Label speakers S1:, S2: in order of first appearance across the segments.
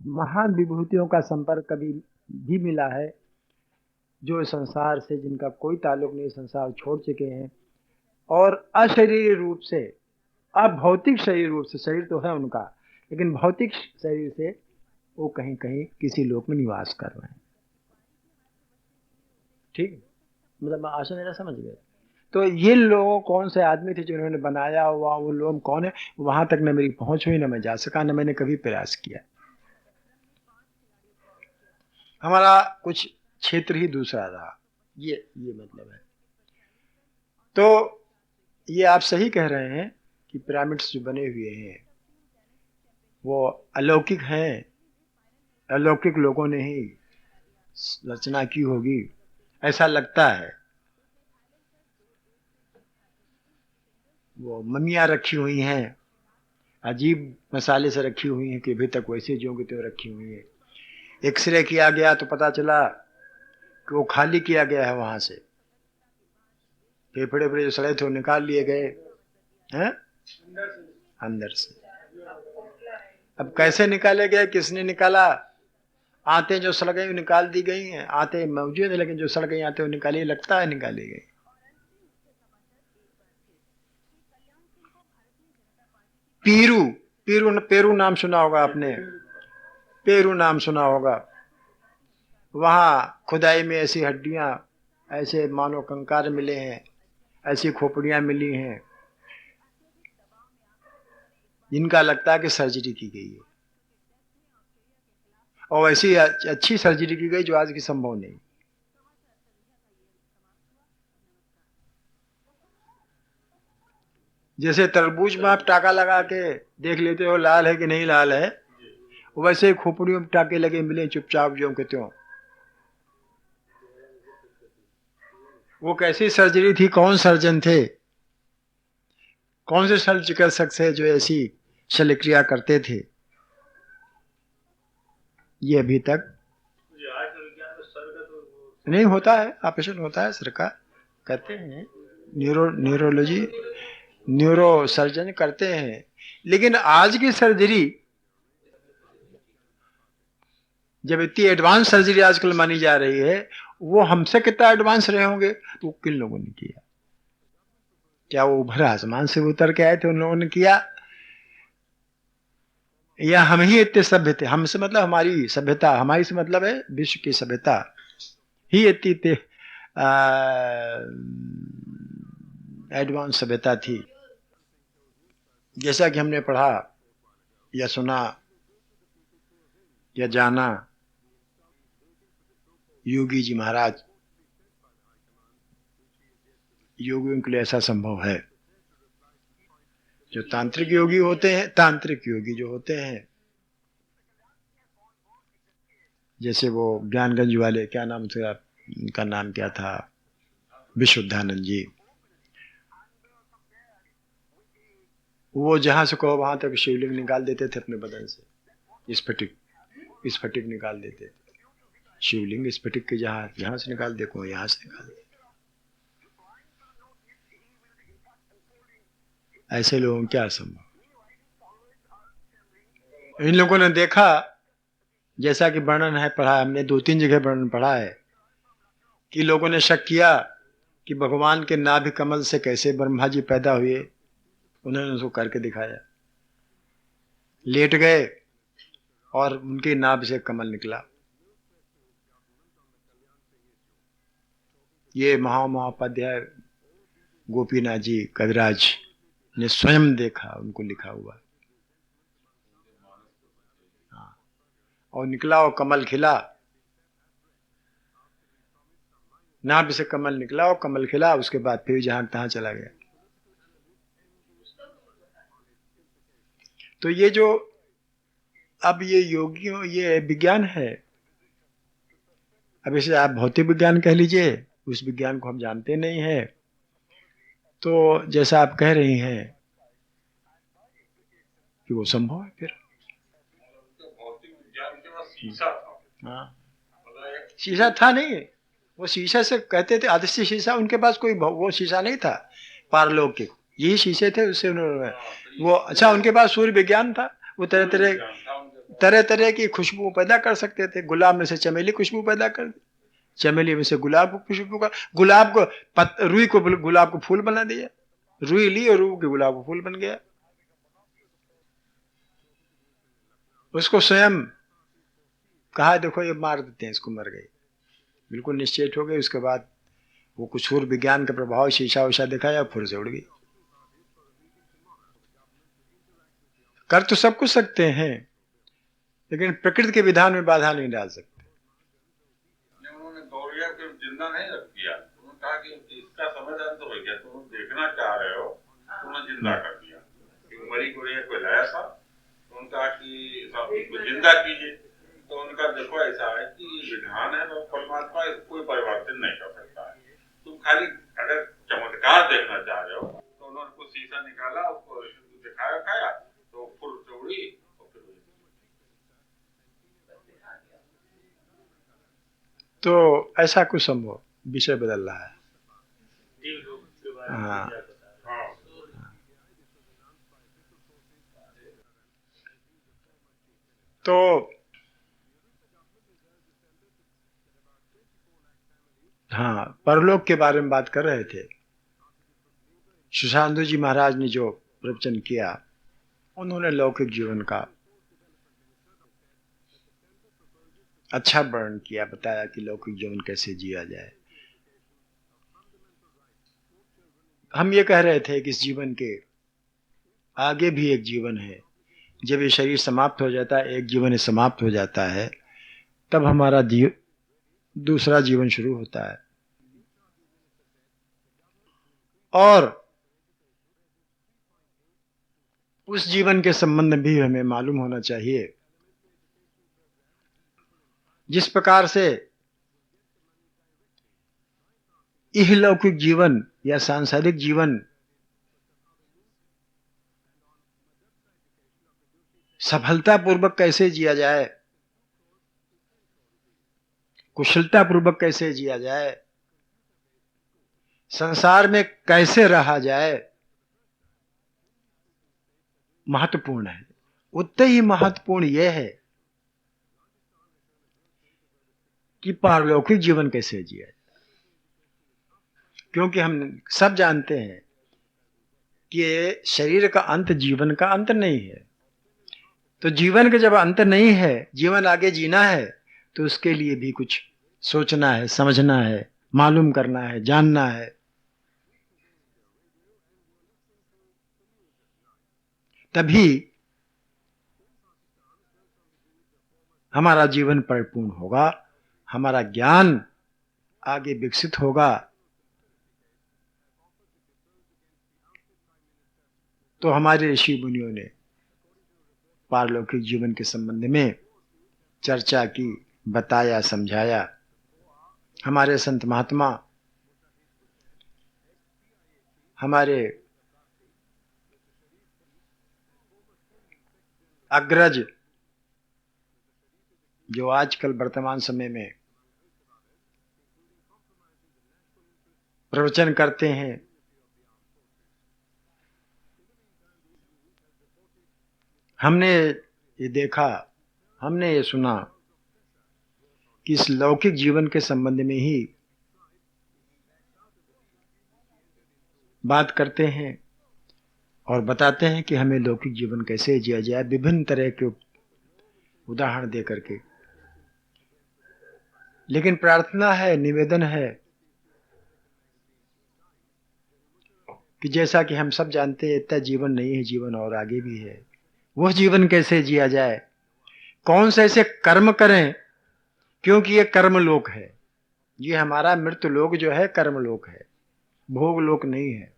S1: महान विभूतियों का संपर्क कभी भी मिला है, जो संसार से जिनका कोई ताल्लुक नहीं, संसार छोड़ चुके हैं और अशरीरी रूप से, अभौतिक शरीर रूप से, शरीर तो है उनका लेकिन भौतिक शरीर से वो कहीं कहीं किसी लोक में निवास कर रहे हैं। ठीक है? मतलब आशा मेरा समझ गए। तो ये लोग कौन से आदमी थे जिन्होंने बनाया हुआ, वो लोग कौन है, वहां तक न मेरी पहुंच हुई, न मैं जा सका, न मैंने कभी प्रयास किया। हमारा कुछ क्षेत्र ही दूसरा रहा, ये मतलब है। तो ये आप सही कह रहे हैं कि पिरामिड्स जो बने हुए हैं वो अलौकिक हैं, अलौकिक लोगों ने ही रचना की होगी, ऐसा लगता है। वो मम्मियाँ रखी हुई हैं, अजीब मसाले से रखी हुई हैं कि अभी तक वैसे ज्यों की त्यों रखी हुई हैं। एक्सरे किया गया तो पता चला कि वो खाली किया गया है वहां से, फेफड़े जो सड़े थे वो निकाल लिए गए हैं अंदर से। अब कैसे निकाले गए, किसने निकाला? आते जो सड़ गई निकाल दी गई हैं, आते मौजूद है लेकिन जो सड़ गई आते वो निकाली, लगता है निकाली गई। पीरू, पेरू नाम सुना होगा आपने, पेरू नाम सुना होगा। वहां खुदाई में ऐसी हड्डियां, ऐसे मानो कंकाल मिले हैं, ऐसी खोपड़ियां मिली हैं जिनका लगता है कि सर्जरी की गई है, और ऐसी अच्छी सर्जरी की गई जो आज की संभव नहीं। जैसे तरबूज में आप टाका लगा के देख लेते हो लाल है कि नहीं लाल है, वैसे खोपड़ियों में टाके लगे मिले चुपचाप ज्यों के त्यों। वो कैसी सर्जरी थी, कौन सर्जन थे, कौन से शल्य चिकित्सक थे जो ऐसी शल्यक्रिया करते थे, ये अभी तक नहीं होता है। ऑपरेशन होता है सर का, कहते हैं न्यूरोलॉजी, न्यूरो सर्जन करते हैं, लेकिन आज की सर्जरी, जब इतनी एडवांस सर्जरी आजकल मानी जा रही है, वो हमसे कितना एडवांस रहे होंगे, तो किन लोगों ने किया? क्या वो ऊपर आसमान से उतर के आए थे उन लोगों ने किया, या हम ही इतने सभ्य थे? हमसे मतलब हमारी सभ्यता, हमारी से मतलब है विश्व की सभ्यता ही इतनी एडवांस सभ्यता थी। जैसा कि हमने पढ़ा या सुना या जाना, योगी जी महाराज, योगियों के लिए ऐसा संभव है। जो तांत्रिक योगी होते हैं, तांत्रिक योगी जो होते हैं, जैसे वो ज्ञानगंज वाले, क्या नाम था उनका, नाम क्या था, विशुद्धानंद जी, वो जहां से कहो वहां तक शिवलिंग निकाल देते थे अपने बदन से, स्फटिक, स्फटिक निकाल देते थे। शिवलिंग स्फटिक के जहां जहां से निकाल देखो, यहां से निकाल दे। ऐसे लोगों को क्या संभव? इन लोगों ने देखा, जैसा कि वर्णन है, पढ़ा हमने, 2-3 जगह वर्णन पढ़ा है कि लोगों ने शक किया कि भगवान के नाभि कमल से कैसे ब्रह्मा जी पैदा हुए। उन्होंने उसको करके दिखाया, लेट गए और उनके नाभि से कमल निकला। ये महामहोपाध्याय गोपीनाथ जी कविराज ने स्वयं देखा, उनको लिखा हुआ। हाँ, और निकला और कमल खिला, नाभि से कमल निकला और कमल खिला, उसके बाद फिर जहां तहां चला गया। तो ये जो अब ये योगियों, ये विज्ञान है। अब इसे आप भौतिक विज्ञान कह लीजिए, उस विज्ञान को हम जानते नहीं है। तो जैसा आप कह रही हैं कि वो संभव है फिर। हाँ, शीशा था नहीं, वो शीशा से कहते थे अदृश्य शीशा, उनके पास कोई वो शीशा नहीं था पारलौकिक, यही शीशे थे, उससे उन्होंने वो, अच्छा उनके पास सूर्य विज्ञान था, वो तरह तरह तरह तरह की खुशबू पैदा कर सकते थे। गुलाब में से चमेली खुशबू पैदा कर दी, चमेली में से गुलाब को खुशबू का, गुलाब को रुई को गुलाब को फूल बना दिया, रुई ली और रुई के गुलाब को फूल बन गया। उसको स्वयं कहा देखो ये मार देते हैं इसको, मर गई, बिल्कुल निश्चित हो गई। उसके बाद वो कुछ और विज्ञान का प्रभाव, शीशा उषा दिखाया, फुर से उड़ गई। कर तो सब कुछ सकते हैं, लेकिन प्रकृति के विधान में बाधा नहीं डाल सकते।
S2: उन्होंने गौरिया को जिंदा नहीं रख दिया, उन्होंने कहा कि इसका समाधान तो हो गया, तुम देखना चाह रहे हो, तुमने जिंदा कर दिया। मरी गौरिया को लाया था, तो उनका कि इसको जिंदा कीजिए। तो उनका देखो ऐसा है कि विधान है, तो परमात्मा इसको कोई परिवर्तन नहीं कर सकता है। तुम खाली अगर चमत्कार देखना चाह रहे हो, तो उन्होंने कुछ शीशा निकाला, उसको दिखाया, खाया, तो फुर से उड़ी।
S1: तो ऐसा कुछ संभव, विषय बदल रहा है। हाँ, तो हाँ, परलोक के बारे में बात कर रहे थे। सुशांतु जी महाराज ने जो प्रवचन किया, उन्होंने लौकिक जीवन का अच्छा वर्णन किया, बताया कि लौकिक जीवन कैसे जिया जाए। हम ये कह रहे थे कि इस जीवन के आगे भी एक जीवन है। जब ये शरीर समाप्त हो जाता है, एक जीवन समाप्त हो जाता है, तब हमारा दूसरा जीवन शुरू होता है। और उस जीवन के संबंध में भी हमें मालूम होना चाहिए। जिस प्रकार से इहलौकिक जीवन या सांसारिक जीवन सफलतापूर्वक कैसे जिया जाए, कुशलतापूर्वक कैसे जिया जाए, संसार में कैसे रहा जाए, महत्वपूर्ण है, उतना ही महत्वपूर्ण यह है कि पारलौकिक जीवन कैसे जिया जाए। क्योंकि हम सब जानते हैं कि शरीर का अंत जीवन का अंत नहीं है। तो जीवन का जब अंत नहीं है, जीवन आगे जीना है, तो उसके लिए भी कुछ सोचना है, समझना है, मालूम करना है, जानना है। तभी हमारा जीवन परिपूर्ण होगा, हमारा ज्ञान आगे विकसित होगा। तो हमारे ऋषि मुनियों ने पारलौकिक जीवन के संबंध में चर्चा की, बताया, समझाया। हमारे संत महात्मा, हमारे अग्रज, जो आजकल वर्तमान समय में प्रवचन करते हैं, हमने ये देखा, हमने ये सुना कि इस लौकिक जीवन के संबंध में ही बात करते हैं और बताते हैं कि हमें लौकिक जीवन कैसे जिया जाए, विभिन्न तरह के उदाहरण दे करके। लेकिन प्रार्थना है, निवेदन है कि जैसा कि हम सब जानते हैं, इतना जीवन नहीं है, जीवन और आगे भी है। वह जीवन कैसे जिया जाए, कौन से ऐसे कर्म करें, क्योंकि ये कर्म लोक है। ये हमारा मृत्यु लोक जो है कर्म लोक है, भोग लोक नहीं है।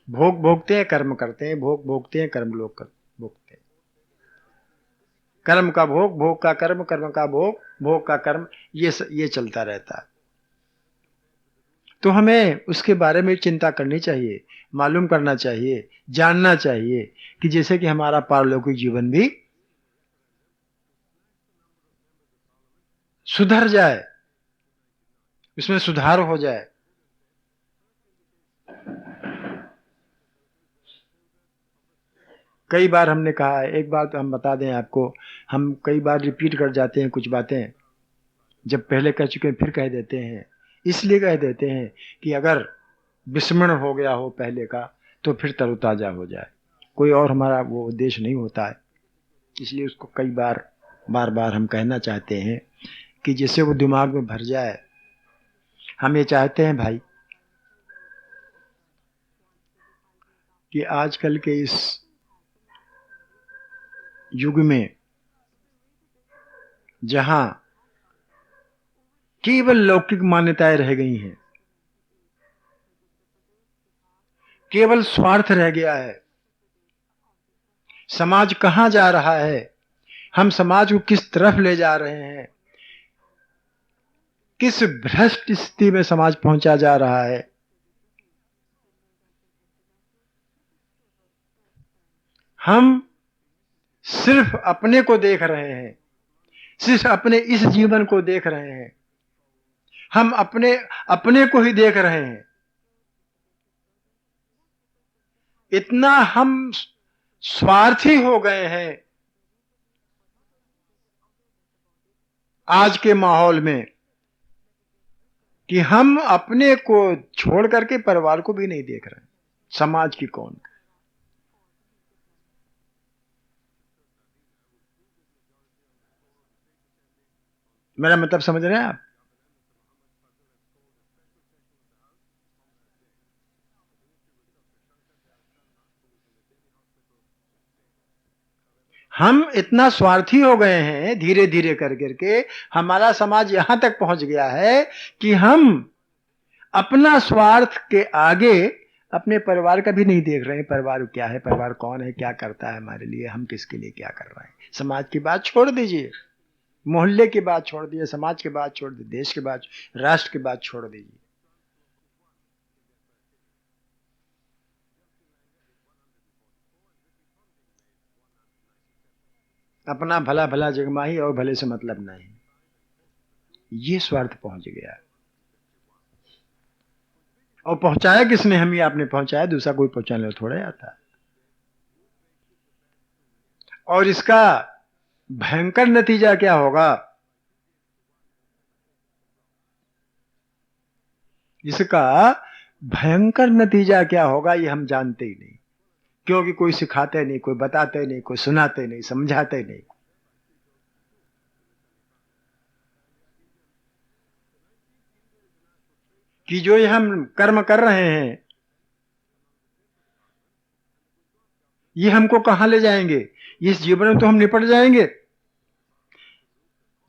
S1: भोग भोगते हैं, कर्म करते हैं, भोग भोगते हैं, कर्म लोक भोगते हैं। कर्म का भोग, भोग का कर्म, कर्म का भोग, भोग का कर्म, ये चलता रहता है। तो हमें उसके बारे में चिंता करनी चाहिए, मालूम करना चाहिए, जानना चाहिए कि जैसे कि हमारा पारलौकिक जीवन भी सुधर जाए, उसमें सुधार हो जाए। कई बार हमने कहा है, एक बार तो हम बता दें आपको, हम कई बार रिपीट कर जाते हैं कुछ बातें, जब पहले कह चुके हैं फिर कह देते हैं। इसलिए कह देते हैं कि अगर विस्मरण हो गया हो पहले का तो फिर तरोताजा हो जाए। कोई और हमारा वो उद्देश्य नहीं होता है, इसलिए उसको कई बार बार बार हम कहना चाहते हैं कि जिससे वो दिमाग में भर जाए। हम ये चाहते हैं भाई कि आजकल के इस युग में जहां केवल लौकिक मान्यताएं रह गई हैं, केवल स्वार्थ रह गया है, समाज कहां जा रहा है, हम समाज को किस तरफ ले जा रहे हैं, किस भ्रष्ट स्थिति में समाज पहुंचा जा रहा है। हम सिर्फ अपने को देख रहे हैं, सिर्फ अपने इस जीवन को देख रहे हैं, हम अपने अपने को ही देख रहे हैं। इतना हम स्वार्थी हो गए हैं आज के माहौल में कि हम अपने को छोड़ करके परिवार को भी नहीं देख रहे हैं, समाज की कौन। मेरा मतलब समझ रहे हैं आप? हम इतना स्वार्थी हो गए हैं धीरे धीरे कर करके, हमारा समाज यहां तक पहुंच गया है कि हम अपना स्वार्थ के आगे अपने परिवार का भी नहीं देख रहे हैं। परिवार क्या है, परिवार कौन है, क्या करता है हमारे लिए, हम किसके लिए क्या कर रहे हैं। समाज की बात छोड़ दीजिए, मोहल्ले की बात छोड़ दीजिए, समाज की बात छोड़ दीजिए, देश की बात, राष्ट्र की बात छोड़ दीजिए। अपना भला भला जगमाही और भले से मतलब नहीं, ये स्वार्थ पहुंच गया। और पहुंचाया किसने? हम ही आपने पहुंचाया, दूसरा कोई पहुंचाने थोड़ा आता। और इसका भयंकर नतीजा क्या होगा, इसका भयंकर नतीजा क्या होगा ये हम जानते ही नहीं, क्योंकि कोई सिखाते नहीं, कोई बताते नहीं, कोई सुनाते नहीं, समझाते नहीं। कि जो ये हम कर्म कर रहे हैं ये हमको कहां ले जाएंगे? इस जीवन में तो हम निपट जाएंगे,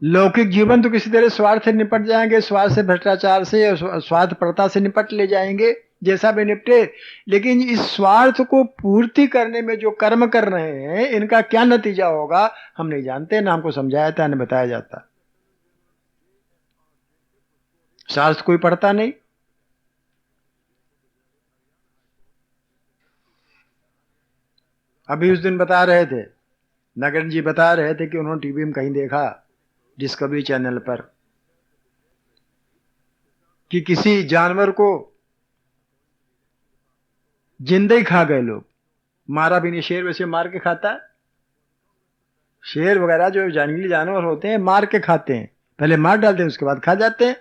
S1: लौकिक जीवन तो किसी तरह स्वार्थ से निपट जाएंगे, स्वार्थ से, भ्रष्टाचार से, स्वार्थपरता से निपट ले जाएंगे, जैसा भी निपटे। लेकिन इस स्वार्थ को पूर्ति करने में जो कर्म कर रहे हैं इनका क्या नतीजा होगा हम नहीं जानते, ना हमको समझाया जाता, ना बताया जाता। शास्त्र कोई पढ़ता नहीं। अभी उस दिन बता रहे थे, नगन जी बता रहे थे कि उन्होंने टीवी में कहीं देखा, डिस्कवरी चैनल पर, कि किसी जानवर को जिंदा ही खा गए लोग, मारा भी नहीं। शेर वैसे मार के खाता है, शेर वगैरह जो जंगली जानवर होते हैं मार के खाते हैं, पहले मार डालते हैं उसके बाद खा जाते हैं।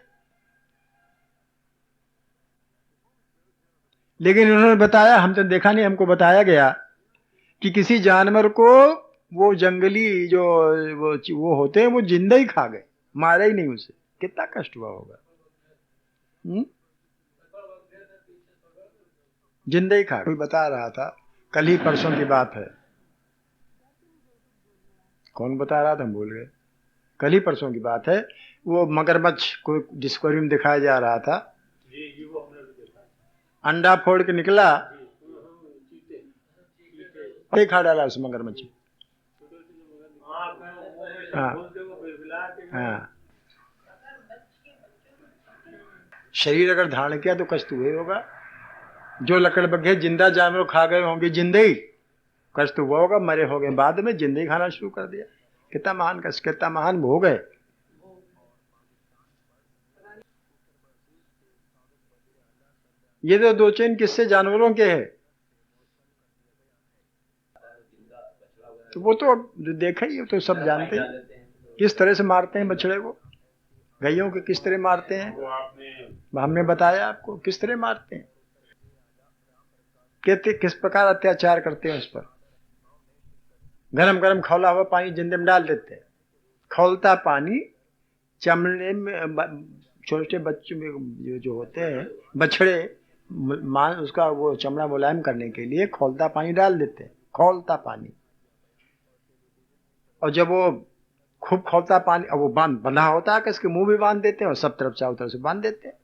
S1: लेकिन उन्होंने बताया, हम तो देखा नहीं, हमको बताया गया कि किसी जानवर को वो जंगली जो वो होते हैं वो जिंदा ही खा गए, मारा ही नहीं उसे। कितना कष्ट हुआ होगा। जिंदा ही खा गए। कोई बता रहा था, कल ही परसों की बात है, कौन बता रहा था हम भूल गए, कल ही परसों की बात है। वो मगरमच्छ को डिस्कवरी में दिखाया जा रहा था, अंडा फोड़ के निकला, खा डाला उस मगरमच्छ। हाँ हाँ, शरीर अगर धारण किया तो कष्ट हुए होगा। जो लकड़बग्घे जिंदा जानवर खा गए होंगे जिंदे ही, कष्ट हुआ होगा। मरे हो गए बाद में जिंदे ही खाना शुरू कर दिया। कितना महान कष्ट, कितना महान भोग है। ये तो दो चैन किस्से जानवरों के हैं। तो वो तो जो देखा ही, तो सब जानते हैं किस तरह से मारते हैं बछड़े को, गैयों के किस तरह मारते हैं,
S2: वो आपने
S1: हमने बताया आपको किस तरह मारते हैं, कहते किस प्रकार अत्याचार करते हैं उस पर। गरम गरम खौला हुआ पानी जिंदे में डाल देते हैं, खौलता पानी चमड़े में, छोटे बच्चों में जो होते हैं बछड़े, उसका वो चमड़ा मुलायम करने के लिए खौलता पानी डाल देते हैं, खौलता पानी। और जब वो खूब खौलता पानी, अब वो बंधा होता है कि इसके मुंह भी बांध देते हैं और सब तरफ चारों तरफ से बांध देते हैं,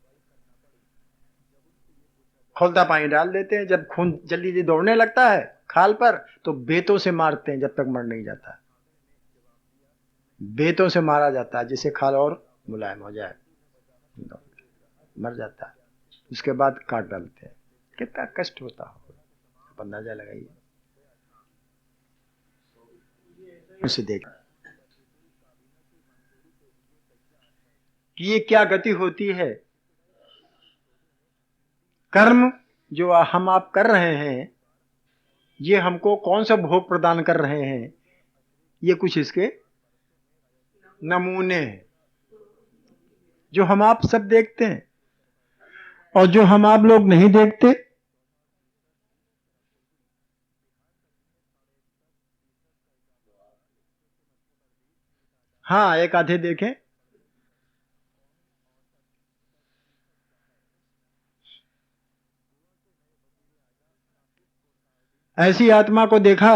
S1: खौलता पानी डाल देते हैं। जब खून जल्दी जल्दी दौड़ने लगता है खाल पर, तो बेतों से मारते हैं जब तक मर नहीं जाता, बेतों से मारा जाता है जिससे खाल और मुलायम हो जाए, मर जाता है। उसके बाद काट डालते हैं। कितना कष्ट होता होगा आप अंदाजा लगाइए। उसे देख कि ये क्या गति होती है। कर्म जो हम आप कर रहे हैं, ये हमको कौन सा भोग प्रदान कर रहे हैं, ये कुछ इसके नमूने हैं जो हम आप सब देखते हैं और जो हम आप लोग नहीं देखते। हाँ, एक आधे देखें। ऐसी आत्मा को देखा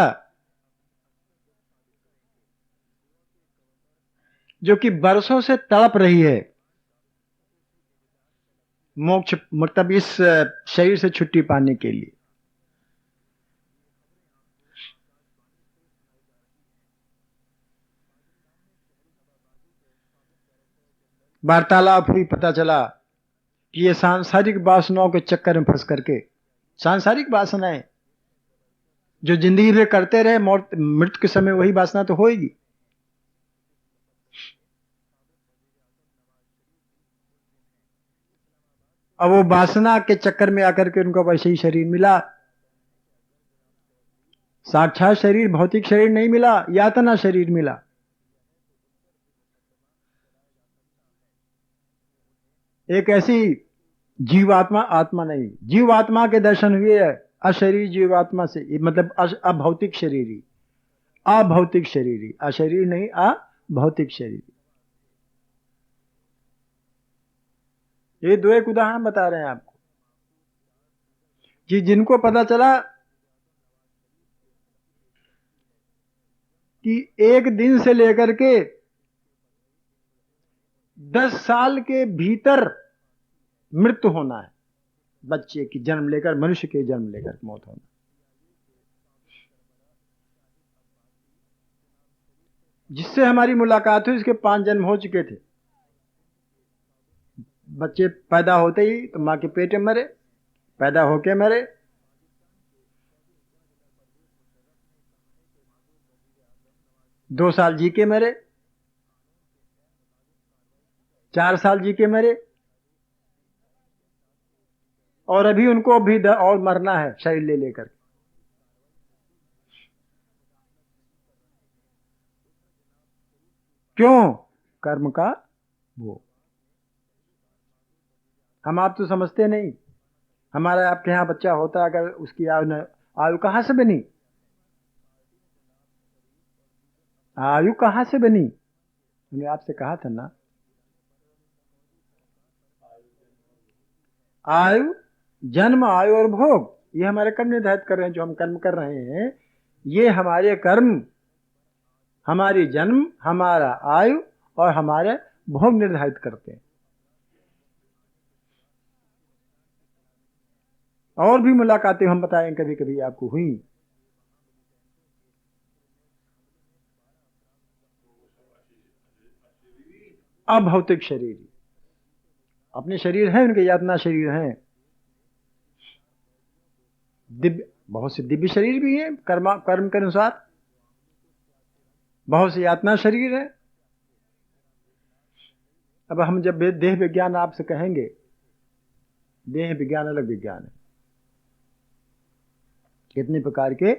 S1: जो कि बरसों से तड़प रही है मोक्ष, मतलब इस शरीर से छुट्टी पाने के लिए। वार्तालाप हुई, पता चला कि ये सांसारिक वासनाओं के चक्कर में फंस करके, सांसारिक वासनाएं जो जिंदगी में करते रहे, मृत्यु के समय वही वासना तो होगी। अब वो वासना के चक्कर में आकर के उनको वैसे ही शरीर मिला, साक्षात शरीर, भौतिक शरीर नहीं मिला, यातना शरीर मिला। एक ऐसी जीवात्मा, आत्मा नहीं, जीवात्मा के दर्शन हुए अशरीर जीवात्मा से, मतलब अभौतिक शरीरी, अभौतिक शरीरी, अशरीर नहीं, अभौतिक शरीरी। ये दो एक उदाहरण बता रहे हैं आपको कि जिनको पता चला कि एक दिन से लेकर के 10 साल के भीतर मृत्यु होना है, बच्चे की जन्म लेकर, मनुष्य के जन्म लेकर मौत होना। जिससे हमारी मुलाकात हुई, इसके 5 जन्म हो चुके थे। बच्चे पैदा होते ही तो माँ के पेट में मरे, पैदा होके मरे, दो साल जी के मरे, 4 साल जी के मरे, और अभी उनको भी और मरना है शरीर ले लेकर। क्यों? कर्म का वो हम आप तो समझते नहीं। हमारा आपके यहाँ बच्चा होता है, अगर उसकी आयु कहाँ से बनी, आयु कहाँ से बनी? मैंने आपसे कहा था ना, आयु, जन्म, आयु और भोग, ये हमारे कर्म निर्धारित कर रहे हैं। जो हम कर्म कर रहे हैं, ये हमारे कर्म हमारी जन्म, हमारा आयु और हमारे भोग निर्धारित करते हैं। और भी मुलाकातें हम बताएं कभी कभी आपको हुई। अभौतिक शरीर, अपने शरीर हैं, उनके यातना शरीर हैं। दिव्य, बहुत से दिव्य शरीर भी हैं कर्म के अनुसार, बहुत से यातना शरीर है। अब हम जब देह विज्ञान आपसे कहेंगे, देह विज्ञान अलग विज्ञान है। कितने प्रकार के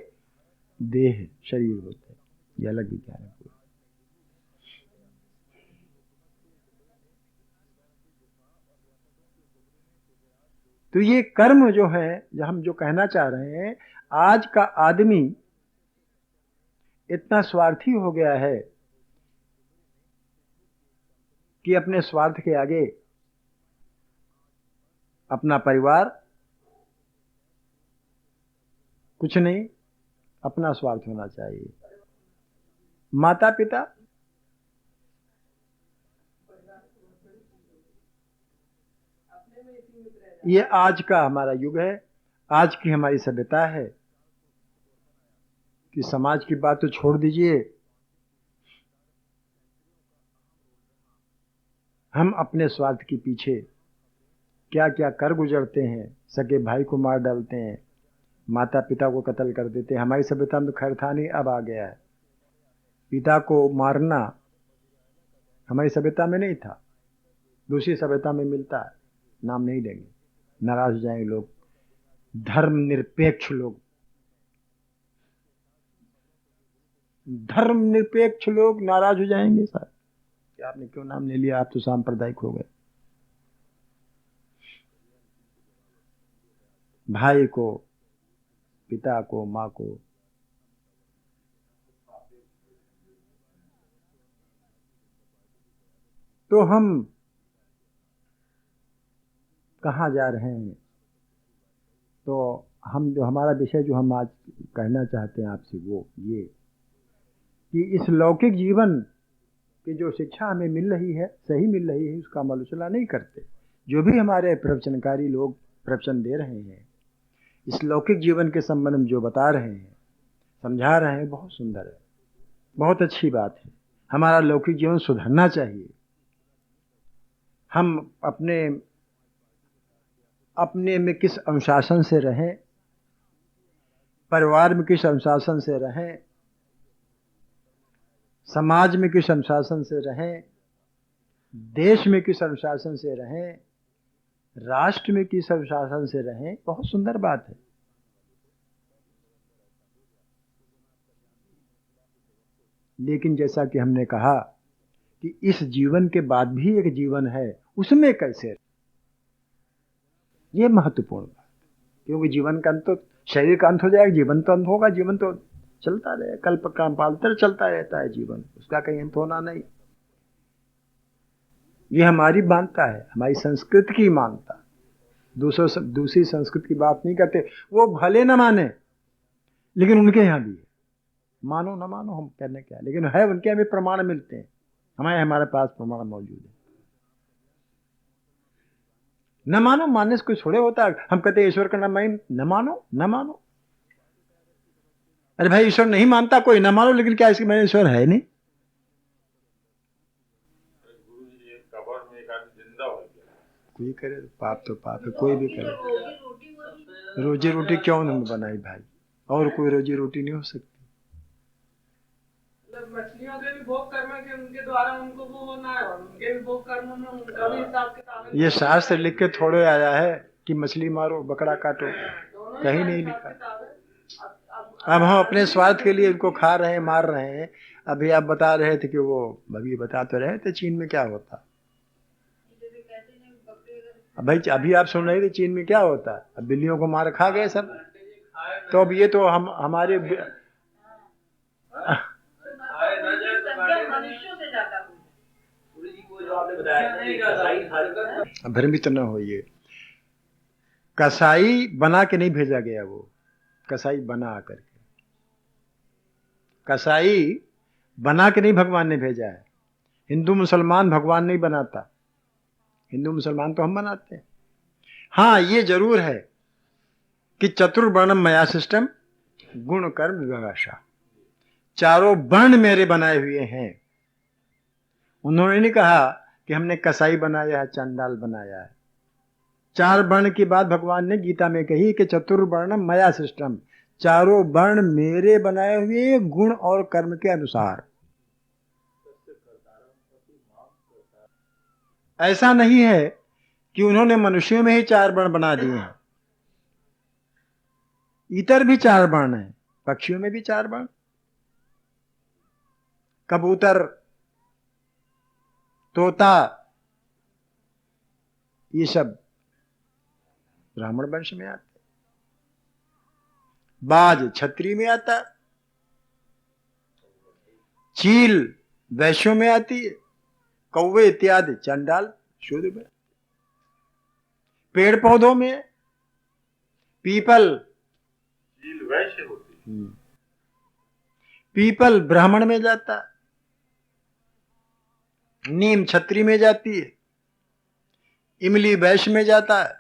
S1: देह शरीर होते हैं, ये अलग विज्ञान है। तो ये कर्म जो है, जो हम जो कहना चाह रहे हैं, आज का आदमी इतना स्वार्थी हो गया है कि अपने स्वार्थ के आगे अपना परिवार कुछ नहीं, अपना स्वार्थ होना चाहिए। माता पिता, ये आज का हमारा युग है, आज की हमारी सभ्यता है कि समाज की बात तो छोड़ दीजिए, हम अपने स्वार्थ के पीछे क्या क्या कर गुजरते हैं। सगे भाई को मार डालते हैं, माता पिता को कत्ल कर देते हैं। हमारी सभ्यता में तो खैर था नहीं, अब आ गया है। पिता को मारना हमारी सभ्यता में नहीं था, दूसरी सभ्यता में मिलता है, नाम नहीं लेंगे, नाराज हो जाएंगे लोग, धर्मनिरपेक्ष लोग, धर्मनिरपेक्ष लोग नाराज हो जाएंगे सर कि आपने क्यों नाम ले लिया, आप तो सांप्रदायिक हो गए। भाई को, पिता को, माँ को, तो हम कहाँ जा रहे हैं? तो हम जो हमारा विषय जो हम आज कहना चाहते हैं आपसे वो ये कि इस लौकिक जीवन की जो शिक्षा हमें मिल रही है, सही मिल रही है, उसका अमल उचला नहीं करते। जो भी हमारे प्रवचनकारी लोग प्रवचन दे रहे हैं, इस लौकिक जीवन के संबंध में जो बता रहे हैं, समझा रहे हैं, बहुत सुंदर है, बहुत अच्छी बात है। हमारा लौकिक जीवन सुधरना चाहिए। हम अपने में किस अनुशासन से रहें, परिवार में किस अनुशासन से रहें, समाज में किस अनुशासन से रहें, देश में किस अनुशासन से रहें, राष्ट्र में किस अनुशासन से रहें, बहुत सुंदर बात है। लेकिन जैसा कि हमने कहा कि इस जीवन के बाद भी एक जीवन है, उसमें कैसे, ये महत्वपूर्ण बात, क्योंकि जीवन का अंत तो, शरीर का अंत हो जाएगा, जीवन तो अंत होगा, जीवन तो चलता रहे, कल्प कालपांतर चलता रहता है जीवन, उसका कहीं अंत होना नहीं। ये हमारी मान्यता है, हमारी संस्कृति की मान्यता। दूसरी संस्कृति की बात नहीं करते, वो भले न माने, लेकिन उनके यहाँ भी है, मानो न मानो हम कहने क्या, लेकिन है, उनके यहाँ भी प्रमाण मिलते हैं, हमारे पास प्रमाण मौजूद है। न मानो, मानने से कुछ थोड़े होता है। हम कहते हैं ईश्वर का न मानो, न मानो। अरे भाई, ईश्वर नहीं मानता कोई, न मानो, लेकिन क्या इसकी मैंने ईश्वर है नहीं? कोई करे पाप तो पाप है, कोई भी करे। रोजी रोटी क्यों नहीं बनाई भाई, और कोई रोजी रोटी नहीं हो सकती।
S3: मछलियों के भी भोग कर्म है कि उनके द्वारा उनको वो होना है, और उनके भी भोग कर्म में उनका भी हिसाब किताब है।
S1: ये शास्त्र लिख के थोड़े आया है कि मछली मारो, बकरा काटो, कहीं नहीं लिखा। अब हम अपने स्वार्थ के लिए उनको खा रहे हैं, मार रहे हैं। अभी आप बता रहे थे कि वो, अभी बता तो रहे थे चीन में क्या होता। भाई अभी आप सुन रहे थे चीन में क्या होता है, अब बिल्लियों को मार खा गए सब। तो अब ये तो हम हमारे भ्रमित न होइए। कसाई बना के नहीं भेजा गया, वो कसाई बना करके, कसाई बना के नहीं भगवान ने भेजा है। हिंदू मुसलमान भगवान नहीं बनाता, हिंदू मुसलमान तो हम बनाते हैं। हाँ, ये जरूर है कि चतुर्वर्णम मया सिस्टम गुण कर्म विभाषा, चारों वर्ण मेरे बनाए हुए हैं। उन्होंने नहीं कहा कि हमने कसाई बनाया है, चंडाल बनाया है। चार वर्ण की बात भगवान ने गीता में कही कि चतुर्वर्णम मया सिस्टम, चारों वर्ण मेरे बनाए हुए गुण और कर्म के अनुसार। ऐसा नहीं है कि उन्होंने मनुष्यों में ही चार वर्ण बना दिए हैं, इतर भी चार वर्ण हैं, पक्षियों में भी चार वर्ण, कबूतर, तोता, ये सब ब्राह्मण वंश में आते। बाज क्षत्रिय में आता, चील वैश्यों में आती है, कौवे इत्यादि चंडाल शूद्र में। पेड़ पौधों में पीपल,
S2: चील वैश्य होती है।
S1: पीपल ब्राह्मण में जाता, नीम क्षत्रिय में जाती है, इमली वैश्य में जाता है,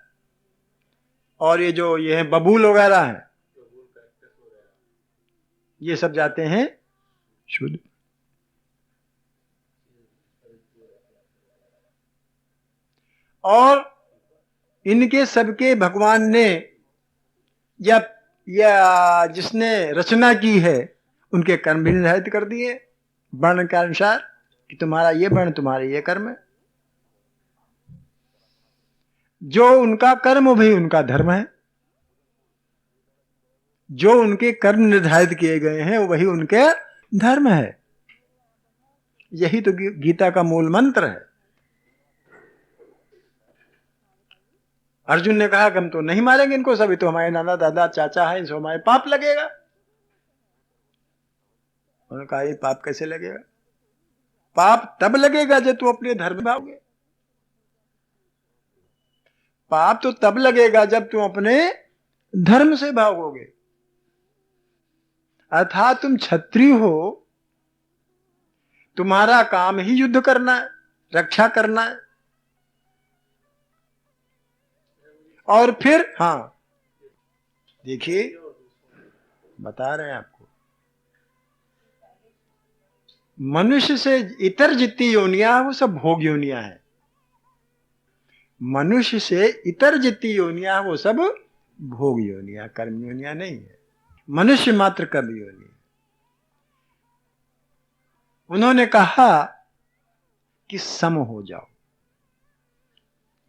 S1: और ये है बबूल वगैरह है, ये सब जाते हैं शूद्र। और इनके सबके भगवान ने या जिसने रचना की है उनके कर्म भी निर्धारित कर दिए वर्ण के अनुसार कि तुम्हारा ये वर्ण, तुम्हारा ये कर्म है। जो उनका कर्म भी उनका धर्म है, जो उनके कर्म निर्धारित किए गए हैं वही उनके धर्म है। यही तो गीता का मूल मंत्र है। अर्जुन ने कहा कि हम तो नहीं मारेंगे इनको, सभी तो हमारे नाना दादा चाचा है, इनको हमारे पाप लगेगा। उन्होंने कहा ये पाप कैसे लगेगा? पाप तब लगेगा जब तुम अपने धर्म में भागोगे। पाप तो तब लगेगा जब तुम अपने धर्म से भागोगे। अर्थात तुम क्षत्रिय हो, तुम्हारा काम ही युद्ध करना है, रक्षा करना है। और फिर देखिए बता रहे हैं आपको, मनुष्य से इतर जितनी योनियां वो सब भोग योनियां हैं। मनुष्य से इतर जितनी योनियां वो सब भोग योनियां, कर्म योनियां नहीं है। मनुष्य मात्र कर्म योनि है। उन्होंने कहा कि सम हो जाओ,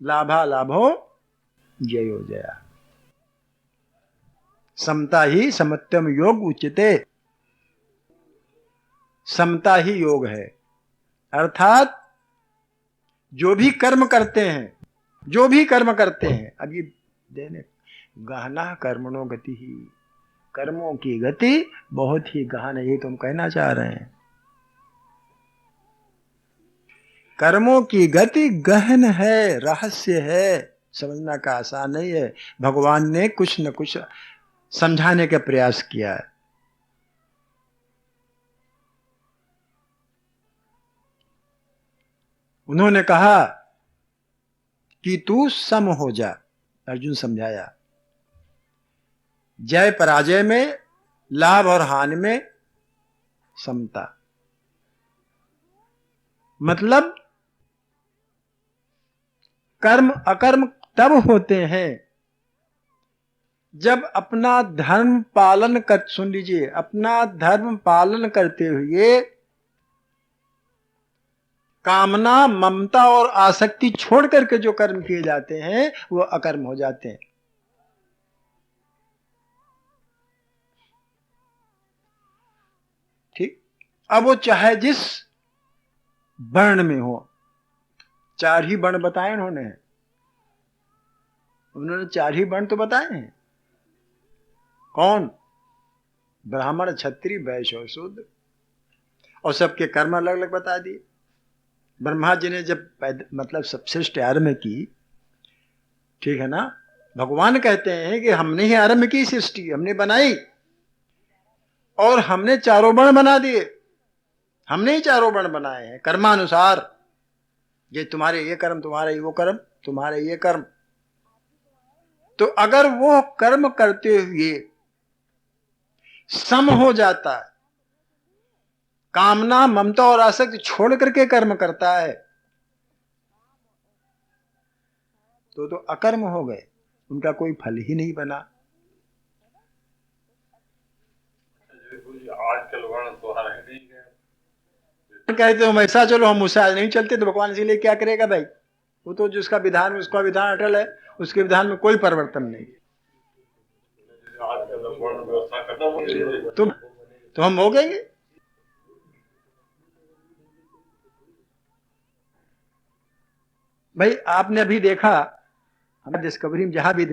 S1: लाभा लाभो जयो जया, समता ही समत्वम योग उच्यते। समता ही योग है। अर्थात जो भी कर्म करते हैं, अब ये देने गहना कर्मणो गति ही, कर्मों की गति बहुत ही गहन है, ये तुम कहना चाह रहे हैं। कर्मों की गति गहन है, रहस्य है, समझना का आसान नहीं है। भगवान ने कुछ न कुछ समझाने का प्रयास किया है। उन्होंने कहा कि तू सम हो जा। अर्जुन समझाया, जय पराजय में, लाभ और हानि में समता। मतलब कर्म अकर्म तब होते हैं जब अपना धर्म पालन कर, सुन लीजिए, अपना धर्म पालन करते हुए कामना, ममता और आसक्ति छोड़ करके जो कर्म किए जाते हैं वो अकर्म हो जाते हैं। ठीक। अब वो चाहे जिस वर्ण में हो, 4 ही वर्ण बताए उन्होंने 4 ही वर्ण तो बताए हैं। कौन? ब्राह्मण, क्षत्रिय, वैश्य और शूद्र, और सबके कर्म अलग अलग बता दिए। ब्रह्मा जी ने जब मतलब सब सृष्टि आरंभ की, ठीक है ना, भगवान कहते हैं कि हमने ही आरंभ की सृष्टि, हमने बनाई, और हमने 4 वर्ण बना दिए। हमने ही 4 वर्ण बनाए हैं कर्मानुसार। ये तुम्हारे ये कर्म, तुम्हारे वो कर्म, तुम्हारे ये कर्म। तो अगर वो कर्म करते हुए सम हो जाता है, कामना, ममता और आसक्ति छोड़ करके कर्म करता है, तो अकर्म हो गए, उनका कोई फल ही नहीं बना।
S2: आजकल वर्ण तो आ रहे नहीं है,
S1: कहते हम ऐसा चलो, हम उससे आज नहीं चलते, तो भगवान इसीलिए क्या करेगा भाई? वो तो जिसका विधान, उसका विधान अटल है, उसके विधान में कोई परिवर्तन नहीं। तो हम भोगेंगे। भाई आपने अभी देखा, हमें डिस्कवरी में जहां भी